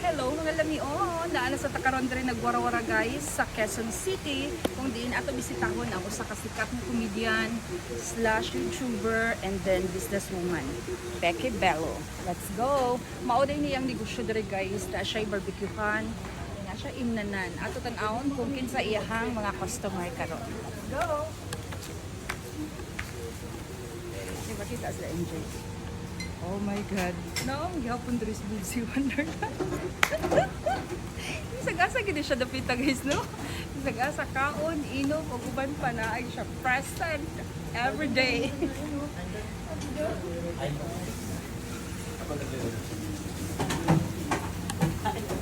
hello mga lamion. Naana sa takaron diri nagwara-wara guys sa Quezon City. Kung diin ato bisitahon ang usa ka sikat nga comedian slash YouTuber and then businesswoman, Becky Bello. Let's go. Mao day niyang negosyo diri guys. Na siya barbecuehan. Na siya imnanan. Ato tan-awon kung kinsa iyahang mga customer karon. Let's go. Di ba kita sila enjoy? Oh my God. Naong gihapon dress si Wonderland. Isag-asa gini siya dapita guys, no? Isag-asa kaon, inom, o uban pa na ay siya present every day.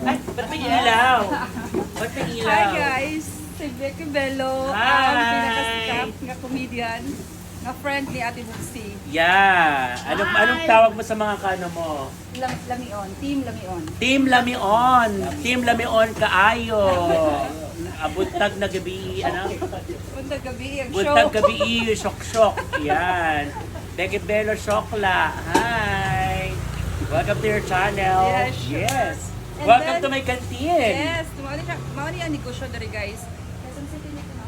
Ay, ba't may ilaw? Ba't may ilaw? Hi guys! Si Becky Bello, ang pinakasikat nga comedian, nga friend ni Ate Buxi. Yeah. Anong tawag mo sa mga kano mo? Lamion, Team Lamion. Team Lamion. Team Lamion kaayo. Buntag na gabi, ano? Buntag gabi ang show. Buntag gabi, syok-syok. Yan. Becky Bello Shokla. Hi. Welcome to your channel. Yes, sure. Yes. And Welcome then- to my canteen. Yes, mao ni ang negosyo diri guys. Quezon City nito no.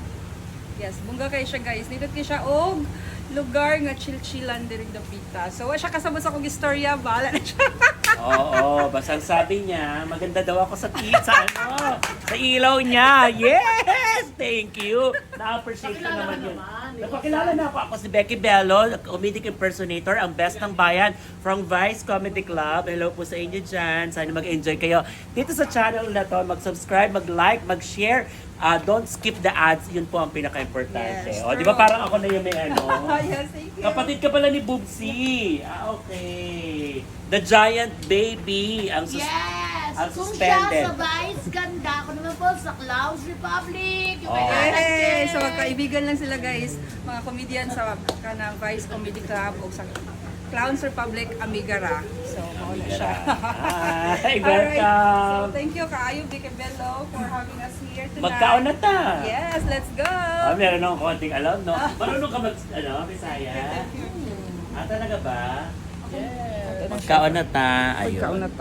Yes, bungga kay siya guys. Nindot kay siya og lugar nga chill-chillan diri dapita. So wa siya kasama sa kong istorya, bahala na siya. Oo, basta sabi niya, maganda daw ako sa sa ilaw niya. Yes! Thank you. Na-appreciate ko naman yun. Napakilala na ako si Becky Bello, comedic impersonator, ang best ng bayan from Vice Comedy Club. Hello po sa inyo dyan. Sana mag-enjoy kayo. Dito sa channel na to, mag-subscribe, mag-like, mag-share. Don't skip the ads. Yun po ang pinaka-importante. Yes, O, di ba true. parang ako na yung may ano? Yes, thank you. Kapatid ka pala ni Bubsy. Okay. The Giant Baby. Ang Yes! ang Kung siya suspended. sa Vice, ganda ako naman po sa Clouds Republic. Yung Oh. Hey, so magkaibigan lang sila guys, mga comedian sa kanang Vice Comedy Club o sa Clowns Republic Amigara. So, mauna siya. Hi, Alright. welcome. So, thank you Kaayo Becky Bello for having us here tonight. Magkaon na ta. Yes, let's go. Meron akong konting alam, no? Marunong ka Bisaya? Talaga ba? Yes. Magkaon na ta. Ayun. Magkaon na ta.